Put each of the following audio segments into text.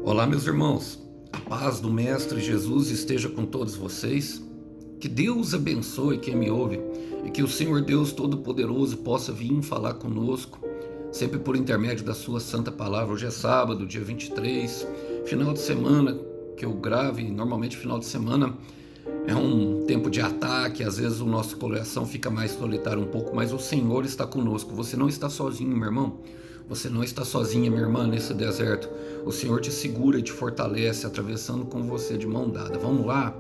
Olá, meus irmãos. A paz do Mestre Jesus esteja com todos vocês. Que Deus abençoe quem me ouve e que o Senhor Deus Todo-Poderoso possa vir falar conosco, sempre por intermédio da sua santa palavra. Hoje é sábado, dia 23, final de semana que eu grave. Normalmente final de semana é um tempo de ataque, às vezes o nosso coração fica mais solitário um pouco, mas o Senhor está conosco. Você não está sozinho, meu irmão. Você não está sozinha, minha irmã, nesse deserto. O Senhor te segura e te fortalece, atravessando com você de mão dada. Vamos lá?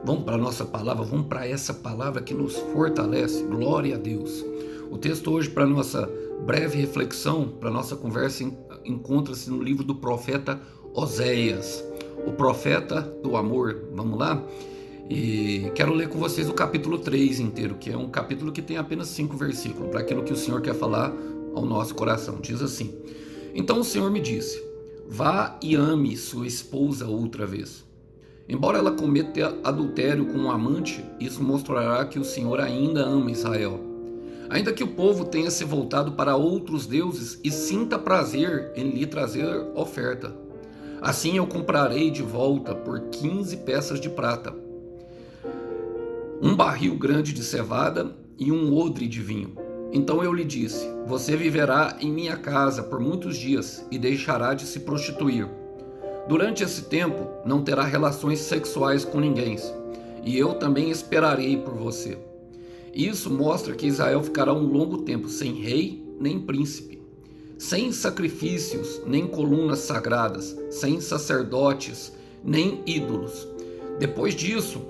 Vamos para a nossa palavra, vamos para essa palavra que nos fortalece. Glória a Deus. O texto hoje para a nossa breve reflexão, para a nossa conversa, encontra-se no livro do profeta Oséias, o profeta do amor. Vamos lá? E quero ler com vocês o capítulo 3 inteiro, que é um capítulo que tem apenas 5 versículos, para aquilo que o Senhor quer falar ao nosso coração. Diz assim: Então o Senhor me disse: vá e ame sua esposa outra vez. Embora ela cometa adultério com um amante, isso mostrará que o Senhor ainda ama Israel. Ainda que o povo tenha se voltado para outros deuses e sinta prazer em lhe trazer oferta. Assim eu comprarei de volta por 15 peças de prata, um barril grande de cevada e um odre de vinho. Então eu lhe disse: você viverá em minha casa por muitos dias e deixará de se prostituir. Durante esse tempo não terá relações sexuais com ninguém, e eu também esperarei por você. Isso mostra que Israel ficará um longo tempo sem rei nem príncipe, sem sacrifícios nem colunas sagradas, sem sacerdotes nem ídolos. Depois disso,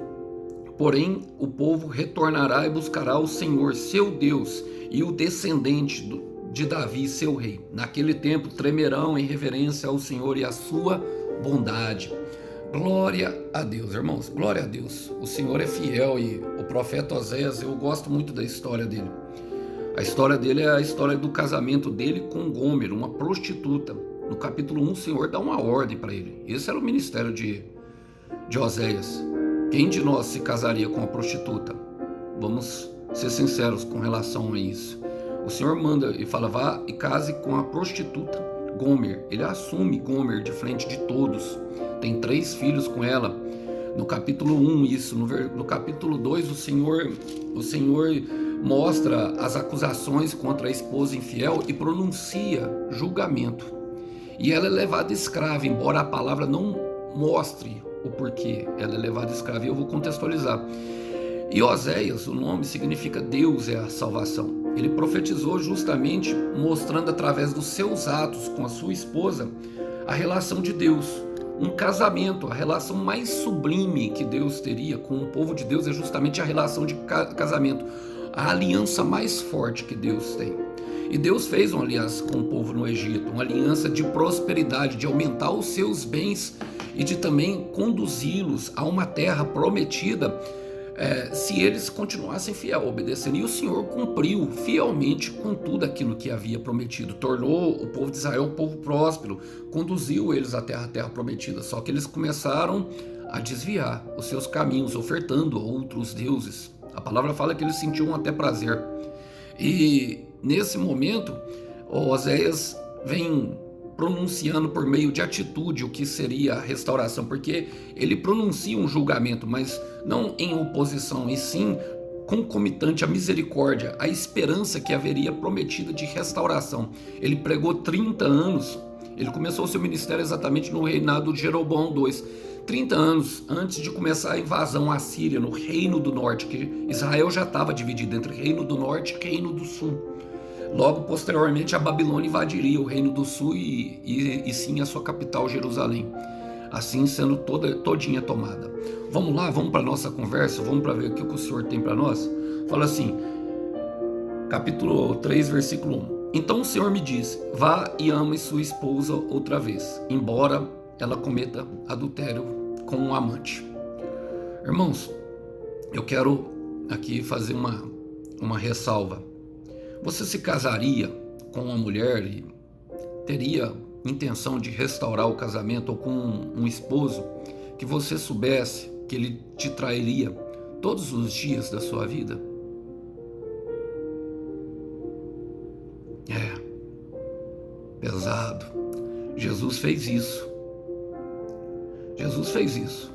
porém, o povo retornará e buscará o Senhor, seu Deus, e o descendente de Davi, seu rei. Naquele tempo tremerão em reverência ao Senhor e à sua bondade. Glória a Deus, irmãos, glória a Deus. O Senhor é fiel e o profeta Oséias, eu gosto muito da história dele. A história dele é a história do casamento dele com Gomer, uma prostituta. No capítulo 1, o Senhor dá uma ordem para ele. Esse era o ministério de Oséias. Quem de nós se casaria com uma prostituta? Vamos ser sinceros com relação a isso. O Senhor manda e fala: vá e case com a prostituta Gomer. Ele assume Gomer de frente de todos. Tem 3 filhos com ela. No capítulo 1, isso. No capítulo 2, o Senhor mostra as acusações contra a esposa infiel e pronuncia julgamento. E ela é levada escrava, embora a palavra não mostre o porquê ela é levada escrava. E eu vou contextualizar. E Oséias, o nome significa Deus é a salvação. Ele profetizou justamente mostrando através dos seus atos com a sua esposa a relação de Deus. Um casamento, a relação mais sublime que Deus teria com o povo de Deus é justamente a relação de casamento. A aliança mais forte que Deus tem. E Deus fez uma aliança com o povo no Egito, uma aliança de prosperidade, de aumentar os seus bens e de também conduzi-los a uma terra prometida, se eles continuassem fiel, obedecendo. E o Senhor cumpriu fielmente com tudo aquilo que havia prometido. Tornou o povo de Israel um povo próspero, conduziu eles até a terra prometida. Só que eles começaram a desviar os seus caminhos, ofertando a outros deuses. A palavra fala que eles sentiam até prazer. E nesse momento, Oséias vem pronunciando por meio de atitude o que seria a restauração, porque ele pronuncia um julgamento, mas não em oposição, e sim concomitante à misericórdia, à esperança que haveria prometida de restauração. Ele pregou 30 anos, ele começou seu ministério exatamente no reinado de Jeroboão II, 30 anos antes de começar a invasão assíria no Reino do Norte, que Israel já estava dividido entre Reino do Norte e Reino do Sul. Logo, posteriormente, a Babilônia invadiria o Reino do Sul e sim a sua capital, Jerusalém, assim sendo todinha tomada. Vamos lá, vamos para a nossa conversa, vamos para ver o que o Senhor tem para nós? Fala assim, capítulo 3, versículo 1. Então o Senhor me disse: vá e ame sua esposa outra vez, embora ela cometa adultério com um amante. Irmãos, eu quero aqui fazer uma ressalva. Você se casaria com uma mulher e teria intenção de restaurar o casamento, ou com um esposo que você soubesse que ele te trairia todos os dias da sua vida? Pesado. Jesus fez isso. Jesus fez isso.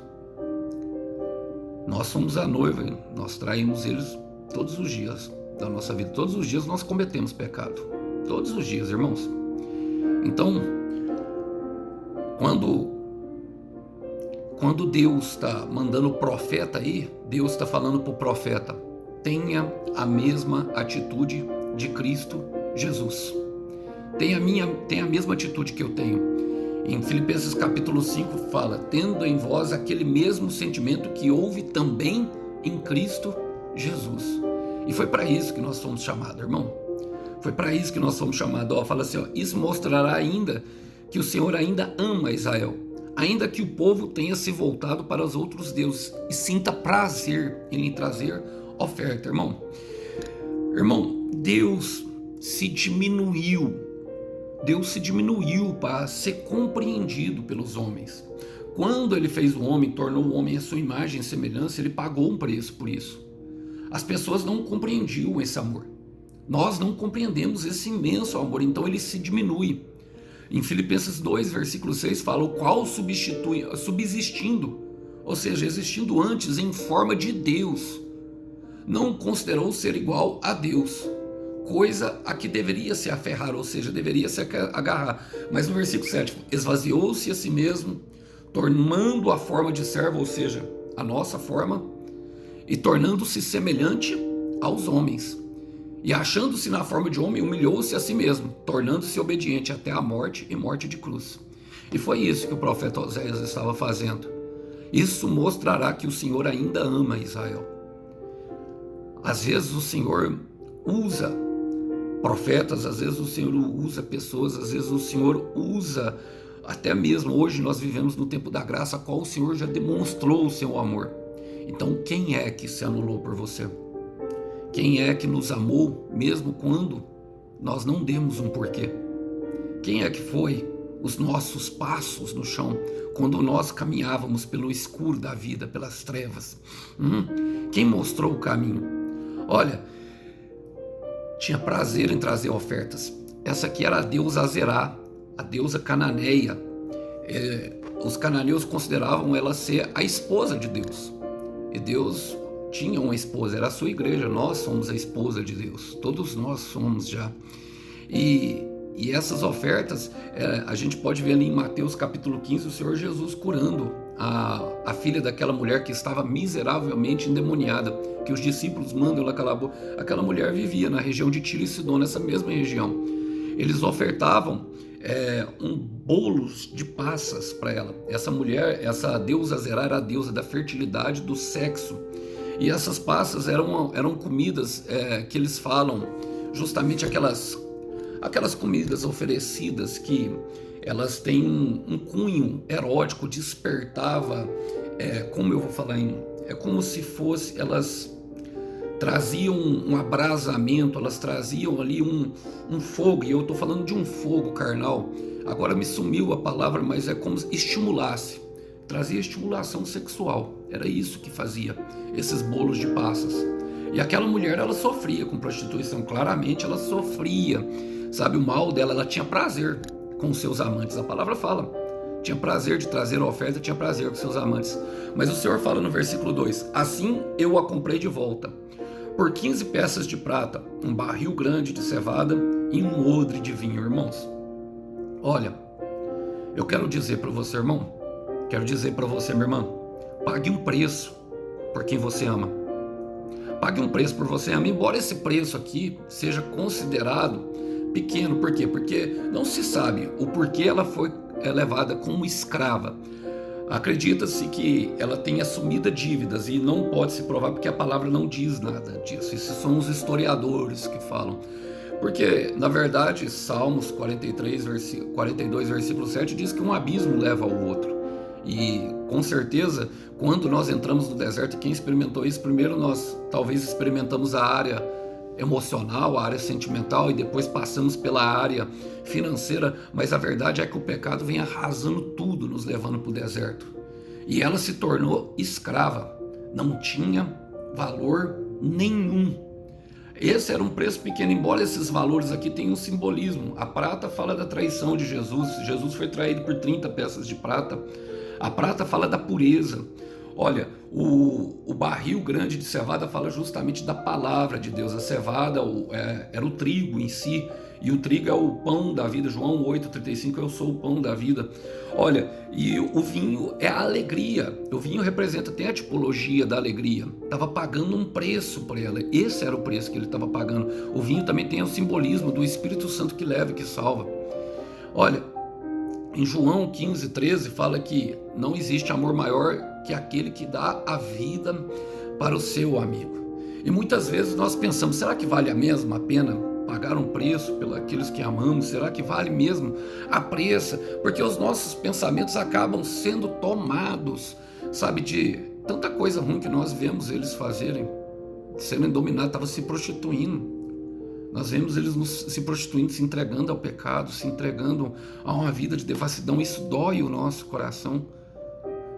Nós somos a noiva, nós traímos eles todos os dias da nossa vida. Todos os dias nós cometemos pecado. Todos os dias, irmãos. Então, quando Deus está mandando o profeta aí, Deus está falando para o profeta: tenha a mesma atitude de Cristo Jesus. Tenha a mesma atitude que eu tenho. Em Filipenses capítulo 5 fala: tendo em vós aquele mesmo sentimento que houve também em Cristo Jesus. E foi para isso que nós fomos chamados, irmão. Foi para isso que nós fomos chamados. Fala assim, isso mostrará ainda que o Senhor ainda ama Israel, ainda que o povo tenha se voltado para os outros deuses e sinta prazer em lhe trazer oferta, irmão. Irmão, Deus se diminuiu para ser compreendido pelos homens. Quando ele fez o homem, tornou o homem a sua imagem e semelhança, ele pagou um preço por isso. As pessoas não compreendiam esse amor. Nós não compreendemos esse imenso amor, então ele se diminui. Em Filipenses 2, versículo 6, fala: o qual subsistindo, ou seja, existindo antes em forma de Deus, não considerou ser igual a Deus, coisa a que deveria se aferrar, ou seja, deveria se agarrar. Mas no versículo 7, esvaziou-se a si mesmo, tornando a forma de servo, ou seja, a nossa forma, e tornando-se semelhante aos homens. E achando-se na forma de homem, humilhou-se a si mesmo, tornando-se obediente até a morte e morte de cruz. E foi isso que o profeta Oséias estava fazendo. Isso mostrará que o Senhor ainda ama Israel. Às vezes o Senhor usa profetas, às vezes o Senhor usa pessoas, às vezes o Senhor usa, até mesmo hoje nós vivemos no tempo da graça, a qual o Senhor já demonstrou o seu amor. Então quem é que se anulou por você? Quem é que nos amou mesmo quando nós não demos um porquê? Quem é que foi os nossos passos no chão quando nós caminhávamos pelo escuro da vida, pelas trevas? Quem mostrou o caminho? Olha, tinha prazer em trazer ofertas. Essa aqui era a deusa Azerá, a deusa cananeia. Os cananeus consideravam ela ser a esposa de Deus. E Deus tinha uma esposa, era a sua igreja. Nós somos a esposa de Deus, todos nós somos já. E essas ofertas, a gente pode ver ali em Mateus capítulo 15, o Senhor Jesus curando a filha daquela mulher que estava miseravelmente endemoniada, que os discípulos mandam ela calar a boca. Aquela mulher vivia na região de Tiro e Sidom, nessa mesma região. Eles ofertavam bolos de passas para ela. Essa mulher, essa deusa Azerá, era a deusa da fertilidade, do sexo. E essas passas eram comidas que eles falam, justamente aquelas comidas oferecidas que elas têm um cunho erótico, despertava, como eu vou falar, é como se fosse, elas traziam um abrasamento, elas traziam ali um fogo, e eu estou falando de um fogo carnal, agora me sumiu a palavra, mas é como se estimulasse, trazia estimulação sexual, era isso que fazia esses bolos de passas. E aquela mulher, ela sofria com prostituição, claramente ela sofria, sabe, o mal dela, ela tinha prazer com seus amantes, a palavra fala, tinha prazer de trazer a oferta, tinha prazer com seus amantes. Mas o Senhor fala no versículo 2, assim eu a comprei de volta, por 15 peças de prata, um barril grande de cevada e um odre de vinho. Irmãos, olha, eu quero dizer para você, irmão, quero dizer para você, minha irmã, pague um preço por quem você ama. Pague um preço por você ama, embora esse preço aqui seja considerado pequeno. Por quê? Porque não se sabe o porquê ela foi levada como escrava. Acredita-se que ela tenha assumido dívidas e não pode se provar porque a palavra não diz nada disso. Esses são os historiadores que falam. Porque, na verdade, Salmos 42, versículo 7 diz que um abismo leva ao outro. E, com certeza, quando nós entramos no deserto, quem experimentou isso, primeiro nós talvez experimentamos a área emocional, a área sentimental, e depois passamos pela área financeira, mas a verdade é que o pecado vem arrasando tudo, nos levando para o deserto. E ela se tornou escrava, não tinha valor nenhum. Esse era um preço pequeno, embora esses valores aqui tenham um simbolismo. A prata fala da traição de Jesus. Jesus foi traído por 30 peças de prata. A prata fala da pureza. Olha, o barril grande de cevada fala justamente da palavra de Deus. A cevada era o trigo em si, e o trigo é o pão da vida. João 8,35, eu sou o pão da vida. Olha, e o vinho é a alegria. O vinho representa até a tipologia da alegria. Estava pagando um preço por ela. Esse era o preço que ele estava pagando. O vinho também tem o simbolismo do Espírito Santo que leva e que salva. Olha, em João 15,13 fala que não existe amor maior que aquele que dá a vida para o seu amigo. E muitas vezes nós pensamos, será que vale a mesma pena pagar um preço pelos aqueles que amamos? Será que vale mesmo a pressa? Porque os nossos pensamentos acabam sendo tomados, sabe, de tanta coisa ruim que nós vemos eles fazerem, sendo dominados, estavam se prostituindo. Nós vemos eles se prostituindo, se entregando ao pecado, se entregando a uma vida de devassidão. Isso dói o nosso coração.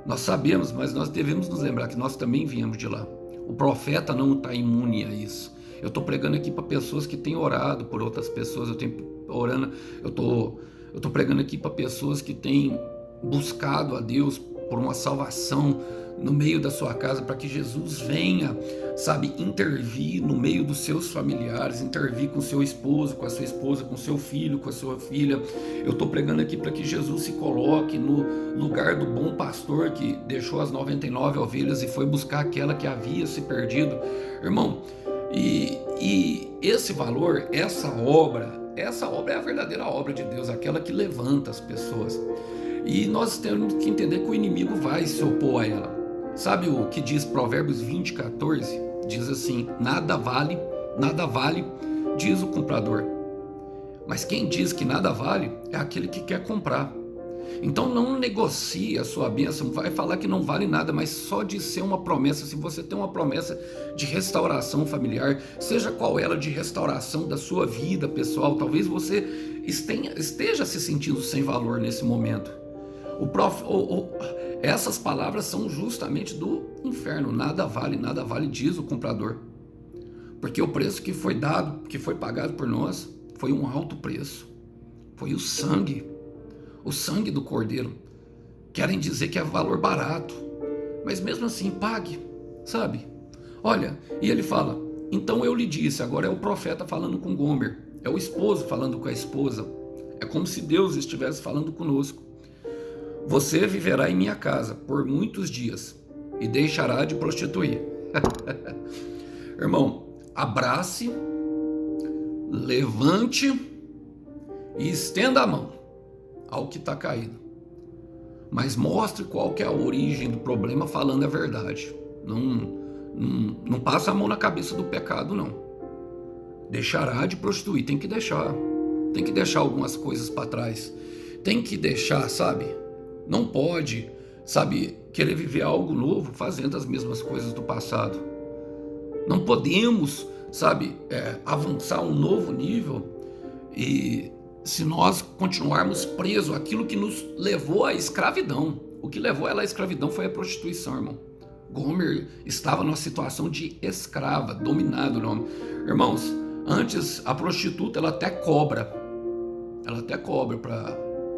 Nós sabemos, mas nós devemos nos lembrar que nós também viemos de lá. O profeta não está imune a isso. Eu estou pregando aqui para pessoas que têm orado por outras pessoas. Eu estou pregando aqui para pessoas que têm buscado a Deus por uma salvação no meio da sua casa, para que Jesus venha, sabe, intervir no meio dos seus familiares, intervir com seu esposo, com a sua esposa, com seu filho, com a sua filha. Eu estou pregando aqui para que Jesus se coloque no lugar do bom pastor que deixou as 99 ovelhas e foi buscar aquela que havia se perdido. Irmão, e esse valor, essa obra é a verdadeira obra de Deus, aquela que levanta as pessoas. E nós temos que entender que o inimigo vai se opor a ela. Sabe o que diz Provérbios 20,14? Diz assim: nada vale, diz o comprador. Mas quem diz que nada vale é aquele que quer comprar. Então não negocie a sua bênção, vai falar que não vale nada, mas só de ser uma promessa. Se você tem uma promessa de restauração familiar, seja qual ela, de restauração da sua vida pessoal, talvez você esteja se sentindo sem valor nesse momento. Essas palavras são justamente do inferno. Nada vale, diz o comprador. Porque o preço que foi dado, que foi pagado por nós, foi um alto preço. Foi o sangue do Cordeiro. Querem dizer que é valor barato, mas mesmo assim pague, sabe? Olha, e ele fala: então eu lhe disse. Agora é o profeta falando com Gomer, é o esposo falando com a esposa. É como se Deus estivesse falando conosco. Você viverá em minha casa por muitos dias e deixará de prostituir. Irmão, abrace, levante e estenda a mão ao que está caído. Mas mostre qual que é a origem do problema, falando a verdade. Não passa a mão na cabeça do pecado, não. Deixará de prostituir, tem que deixar. Tem que deixar algumas coisas para trás. Tem que deixar, sabe? Não pode, sabe, querer viver algo novo fazendo as mesmas coisas do passado. Não podemos, sabe, avançar a um novo nível e se nós continuarmos presos àquilo que nos levou à escravidão. O que levou ela à escravidão foi a prostituição, irmão. Gomer estava numa situação de escrava, dominado, não. Irmãos, antes a prostituta ela até cobra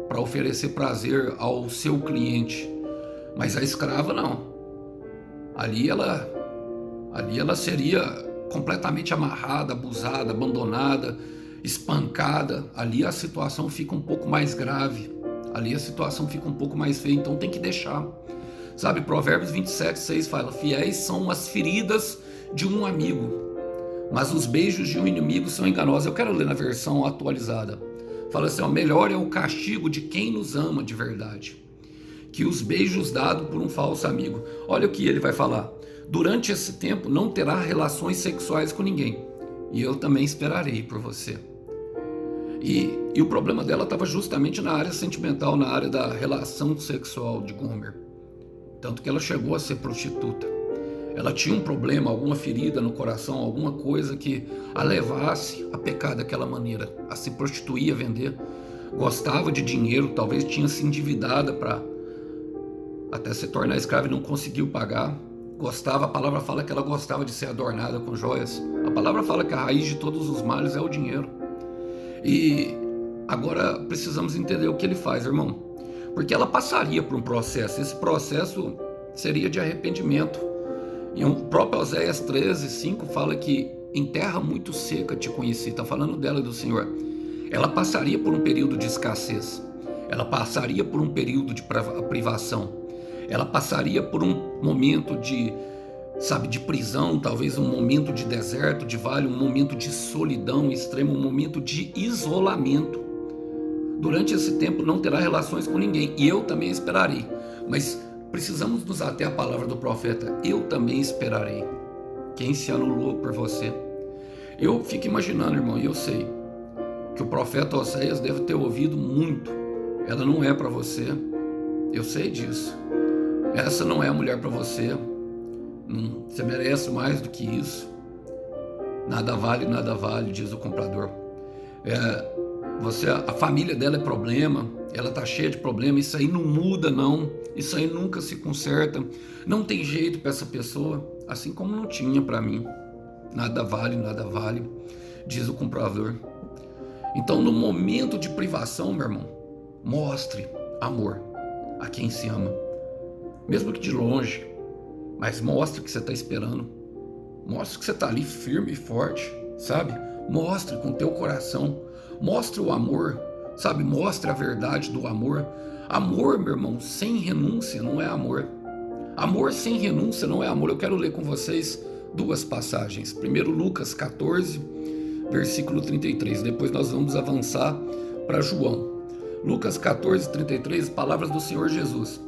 para oferecer prazer ao seu cliente, mas a escrava não. Ali ela seria completamente amarrada, abusada, abandonada, espancada. Ali a situação fica um pouco mais grave, ali a situação fica um pouco mais feia, então tem que deixar. Sabe, Provérbios 27,6 fala: fiéis são as feridas de um amigo, mas os beijos de um inimigo são enganosos. Eu quero ler na versão atualizada. Fala assim: melhor é o castigo de quem nos ama de verdade que os beijos dados por um falso amigo. Olha o que ele vai falar: durante esse tempo não terá relações sexuais com ninguém, e eu também esperarei por você. E o problema dela estava justamente na área sentimental, na área da relação sexual de Gomer. Tanto que ela chegou a ser prostituta. Ela tinha um problema, alguma ferida no coração, alguma coisa que a levasse a pecar daquela maneira, a se prostituir, a vender. Gostava de dinheiro, talvez tinha se endividada para até se tornar escrava e não conseguiu pagar. Gostava, a palavra fala que ela gostava de ser adornada com joias. A palavra fala que a raiz de todos os males é o dinheiro. E agora precisamos entender o que ele faz, irmão. porque ela passaria por um processo. Esse processo seria de arrependimento. E o próprio Oséias 13:5 fala que em terra muito seca te conheci. Está falando dela e do Senhor. Ela passaria por um período de escassez. Ela passaria por um período de privação. Ela passaria por um momento de prisão, talvez um momento de deserto, de vale, um momento de solidão extrema, um momento de isolamento. Durante esse tempo não terá relações com ninguém, e eu também esperarei. Mas precisamos nos ater à palavra do profeta: eu também esperarei. Quem se anulou por você? Eu fico imaginando, irmão, e eu sei que o profeta Oséias deve ter ouvido muito. Ela não é para você, eu sei disso. Essa não é a mulher para você. Você merece mais do que isso. Nada vale, diz o comprador. A família dela é problema, ela está cheia de problema, isso aí não muda não, isso aí nunca se conserta, não tem jeito para essa pessoa, assim como não tinha para mim. Nada vale, diz o comprador. Então, no momento de privação, meu irmão, mostre amor a quem se ama, mesmo que de longe, mas mostre que você está esperando, mostre que você está ali firme e forte, sabe? Mostre com teu coração, mostre o amor, sabe? Mostre a verdade do amor. Amor, meu irmão, sem renúncia não é amor. Amor sem renúncia não é amor. Eu quero ler com vocês duas passagens. Primeiro, Lucas 14, versículo 33. Depois nós vamos avançar para João. Lucas 14, 33, palavras do Senhor Jesus.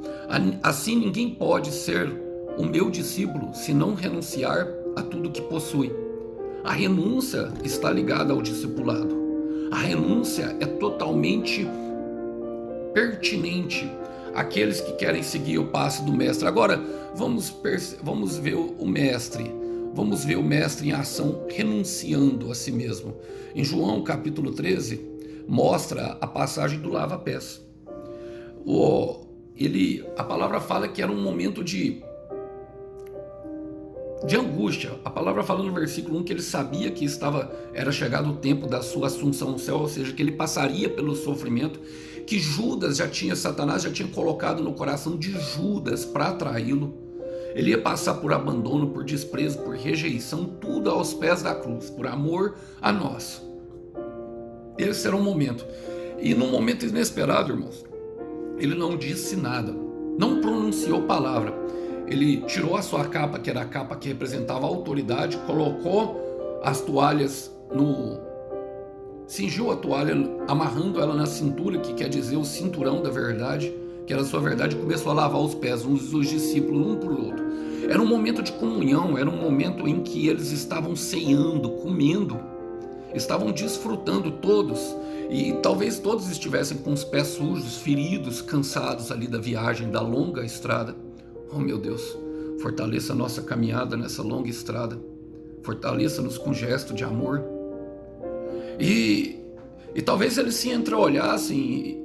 Assim ninguém pode ser o meu discípulo se não renunciar a tudo que possui. A renúncia está ligada ao discipulado. A renúncia é totalmente pertinente àqueles que querem seguir o passo do mestre. Agora, vamos ver o mestre. Vamos ver o mestre em ação, renunciando a si mesmo. Em João capítulo 13, mostra a passagem do lava-pés. A palavra fala que era um momento de angústia. A palavra fala no versículo 1 que ele sabia que era chegado o tempo da sua assunção no céu, ou seja, que ele passaria pelo sofrimento, que Satanás já tinha colocado no coração de Judas para atraí-lo. Ele ia passar por abandono, por desprezo, por rejeição, tudo aos pés da cruz, por amor a nós. Esse era um momento. E num momento inesperado, irmãos, ele não disse nada, não pronunciou palavra. Ele tirou a sua capa, que era a capa que representava a autoridade, colocou as toalhas cingiu a toalha, amarrando ela na cintura, que quer dizer o cinturão da verdade, que era a sua verdade, e começou a lavar os pés uns dos discípulos, um por outro. Era um momento de comunhão, era um momento em que eles estavam ceando, comendo, estavam desfrutando todos, e talvez todos estivessem com os pés sujos, feridos, cansados ali da viagem, da longa estrada. Oh, meu Deus, fortaleça a nossa caminhada nessa longa estrada. Fortaleça-nos com gesto de amor. E talvez eles se entreolhassem,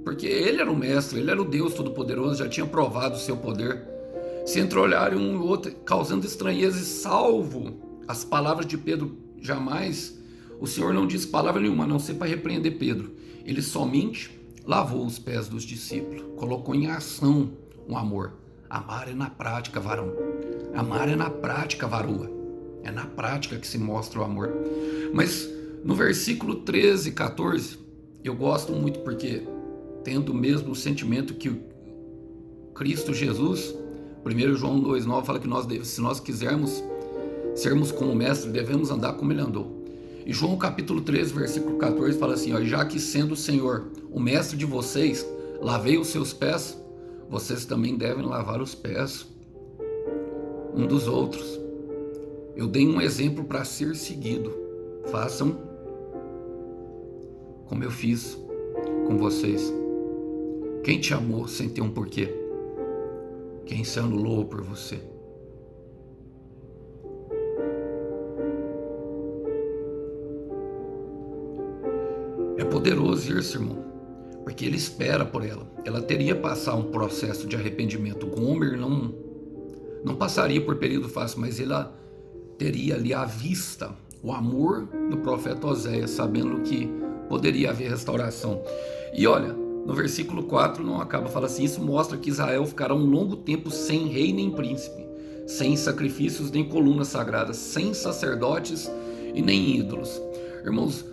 porque ele era o mestre, ele era o Deus Todo-Poderoso, já tinha provado o seu poder. Se entreolharem um e outro, causando estranheza, e salvo as palavras de Pedro, jamais o Senhor não disse palavra nenhuma, a não ser para repreender Pedro. Ele somente lavou os pés dos discípulos, colocou em ação um amor. Amar é na prática, varão. Amar é na prática, varoa. É na prática que se mostra o amor. Mas no versículo 13 e 14, eu gosto muito porque, tendo o mesmo sentimento que Cristo Jesus, 1 João 2,9 fala que se nós quisermos sermos como o mestre, devemos andar como ele andou. E João capítulo 13, versículo 14 fala assim, já que sendo o Senhor o mestre de vocês, lavei os seus pés, vocês também devem lavar os pés um dos outros. Eu dei um exemplo para ser seguido. Façam como eu fiz com vocês. Quem te amou sem ter um porquê? Quem se anulou por você? É poderoso isso, irmão, porque ele espera por ela. Ela teria que passar um processo de arrependimento. Gomer não passaria por período fácil, mas ela teria ali à vista o amor do profeta Oséias, sabendo que poderia haver restauração. E olha, No versículo 4 não acaba, fala assim: isso mostra que Israel ficará um longo tempo sem rei nem príncipe, sem sacrifícios nem colunas sagradas, sem sacerdotes e nem ídolos. Irmãos,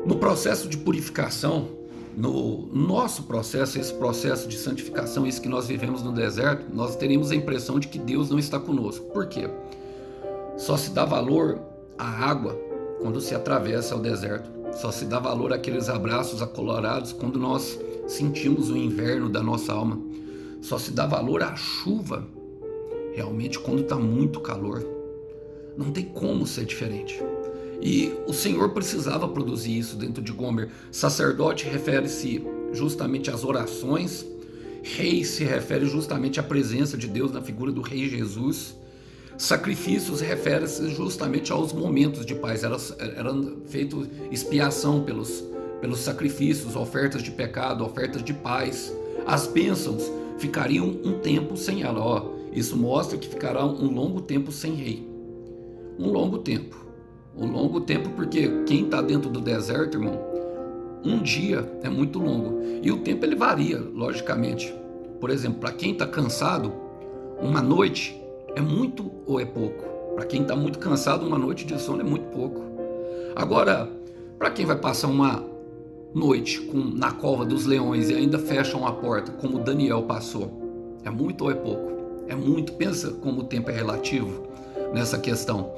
no processo de purificação, no nosso processo, esse processo de santificação, isso que nós vivemos no deserto, nós teremos a impressão de que Deus não está conosco. Por quê? Só se dá valor à água quando se atravessa o deserto. Só se dá valor àqueles abraços acolorados quando nós sentimos o inverno da nossa alma. Só se dá valor à chuva realmente quando está muito calor. Não tem como ser diferente. E o Senhor precisava produzir isso dentro de Gomer. Sacerdote refere-se justamente às orações. Rei se refere justamente à presença de Deus na figura do Rei Jesus. Sacrifícios refere-se justamente aos momentos de paz. Era feito expiação pelos sacrifícios, ofertas de pecado, ofertas de paz. As bênçãos ficariam um tempo sem ela. Isso mostra que ficará um longo tempo sem rei. Um longo tempo. Um longo tempo, porque quem está dentro do deserto, irmão, um dia é muito longo. E o tempo ele varia, logicamente. Por exemplo, para quem está cansado, uma noite é muito ou é pouco. Para quem está muito cansado, uma noite de sono é muito pouco. Agora, para quem vai passar uma noite na cova dos leões e ainda fecham a porta, como Daniel passou, é muito ou é pouco? É muito. Pensa como o tempo é relativo nessa questão.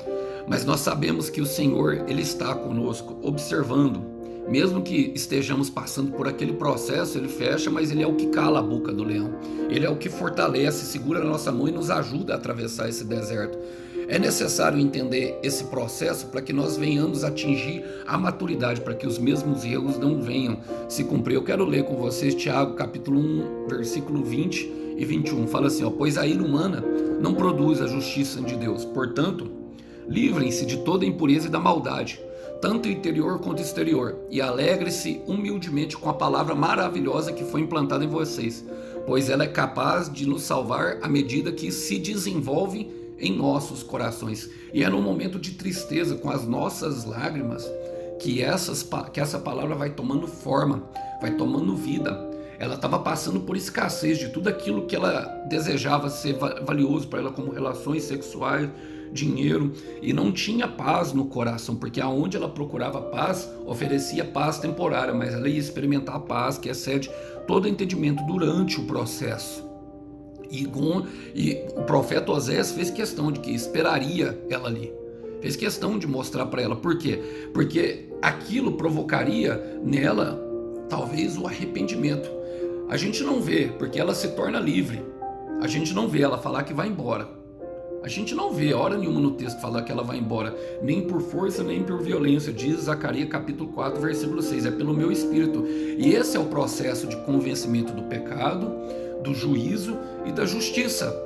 Mas nós sabemos que o Senhor, Ele está conosco, observando. Mesmo que estejamos passando por aquele processo, Ele fecha, mas Ele é o que cala a boca do leão. Ele é o que fortalece, segura a nossa mão e nos ajuda a atravessar esse deserto. É necessário entender esse processo para que nós venhamos atingir a maturidade, para que os mesmos erros não venham se cumprir. Eu quero ler com vocês Tiago, capítulo 1, versículo 20 e 21. Fala assim, pois a ira humana não produz a justiça de Deus. Portanto, livrem-se de toda impureza e da maldade, tanto interior quanto exterior, e alegre-se humildemente com a palavra maravilhosa que foi implantada em vocês, pois ela é capaz de nos salvar à medida que se desenvolve em nossos corações. E é no momento de tristeza, com as nossas lágrimas, que essa palavra vai tomando forma, vai tomando vida. Ela estava passando por escassez de tudo aquilo que ela desejava ser valioso para ela, como relações sexuais, dinheiro, e não tinha paz no coração, porque aonde ela procurava paz, oferecia paz temporária, mas ela ia experimentar a paz que excede todo entendimento durante o processo. E o profeta Osés fez questão de que esperaria ela ali, fez questão de mostrar para ela. Por quê? Porque aquilo provocaria nela talvez o arrependimento. A gente não vê, porque ela se torna livre. A gente não vê ela falar que vai embora. A gente não vê hora nenhuma no texto falar que ela vai embora, nem por força, nem por violência. Diz Zacarias capítulo 4, versículo 6, é pelo meu espírito. E esse é o processo de convencimento do pecado, do juízo e da justiça.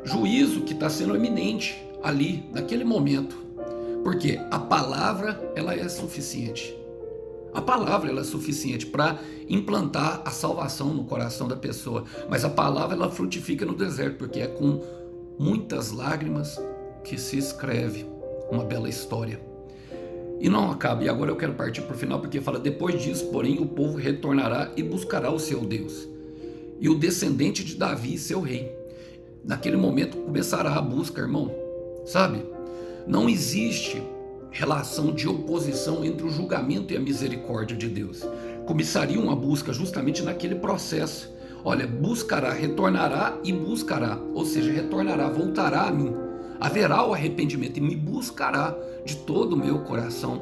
Juízo que está sendo eminente ali, naquele momento. Porque a palavra, ela é suficiente. A palavra ela é suficiente para implantar a salvação no coração da pessoa. Mas a palavra ela frutifica no deserto, porque é com muitas lágrimas que se escreve uma bela história. E não acaba. E agora eu quero partir para o final, porque fala, depois disso, porém, o povo retornará e buscará o seu Deus, e o descendente de Davi, seu rei. Naquele momento começará a busca, irmão. Sabe? Não existe relação de oposição entre o julgamento e a misericórdia de Deus. Começaria uma busca justamente naquele processo. Olha, buscará, retornará e buscará, ou seja, retornará, voltará a mim. Haverá o arrependimento e me buscará de todo o meu coração.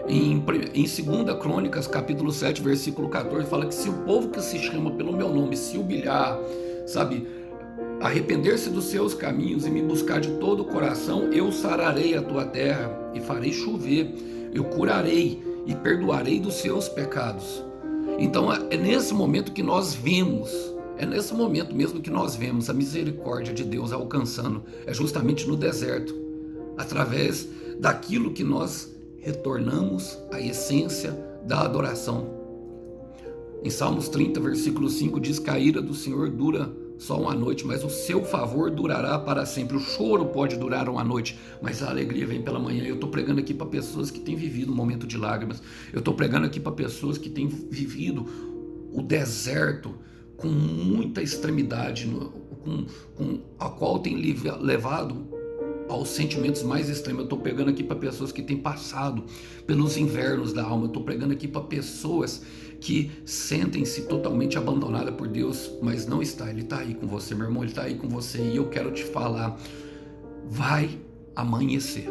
Em 2 Crônicas, capítulo 7, versículo 14, fala que se o povo que se chama pelo meu nome se humilhar, sabe, arrepender-se dos seus caminhos e me buscar de todo o coração, eu sararei a tua terra e farei chover, eu curarei e perdoarei dos seus pecados. Então é nesse momento que nós vemos, é nesse momento mesmo que nós vemos a misericórdia de Deus alcançando, é justamente no deserto, através daquilo que nós retornamos à essência da adoração. Em Salmos 30, versículo 5 diz que a ira do Senhor dura só uma noite, mas o seu favor durará para sempre. O choro pode durar uma noite, mas a alegria vem pela manhã. Eu estou pregando aqui para pessoas que têm vivido um momento de lágrimas. Eu estou pregando aqui para pessoas que têm vivido o deserto com muita extremidade, a qual tem levado aos sentimentos mais extremos. Eu estou pegando aqui para pessoas que têm passado pelos invernos da alma. Eu estou pregando aqui para pessoas que sentem-se totalmente abandonadas por Deus, mas não está. Ele está aí com você, meu irmão, ele está aí com você. E eu quero te falar, vai amanhecer.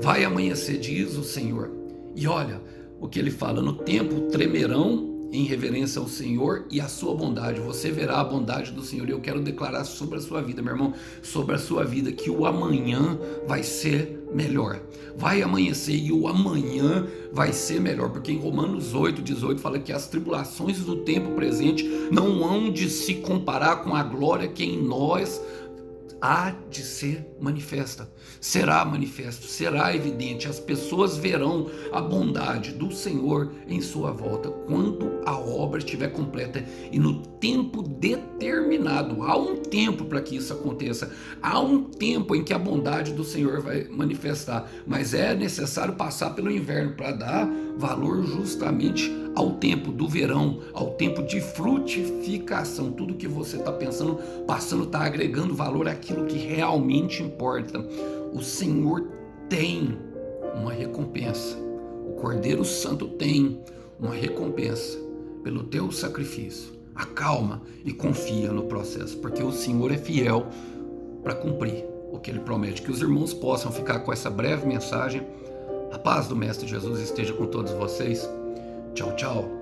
Vai amanhecer, diz o Senhor. E olha o que ele fala: no tempo tremerão em reverência ao Senhor e a sua bondade. Você verá a bondade do Senhor. E eu quero declarar sobre a sua vida, meu irmão, sobre a sua vida, que o amanhã vai ser melhor. Vai amanhecer e o amanhã vai ser melhor, porque em Romanos 8:18 fala que as tribulações do tempo presente não hão de se comparar com a glória que em nós há de ser manifesta, será manifesto, será evidente. As pessoas verão a bondade do Senhor em sua volta quando a obra estiver completa e no tempo determinado. Há um tempo para que isso aconteça, há um tempo em que a bondade do Senhor vai manifestar, mas é necessário passar pelo inverno para dar valor justamente ao tempo do verão, ao tempo de frutificação. Tudo que você está pensando, passando, está agregando valor àquilo que realmente importa. O Senhor tem uma recompensa. O Cordeiro Santo tem uma recompensa pelo teu sacrifício. Acalma e confia no processo, porque o Senhor é fiel para cumprir o que Ele promete. Que os irmãos possam ficar com essa breve mensagem. A paz do Mestre Jesus esteja com todos vocês. Tchau, tchau.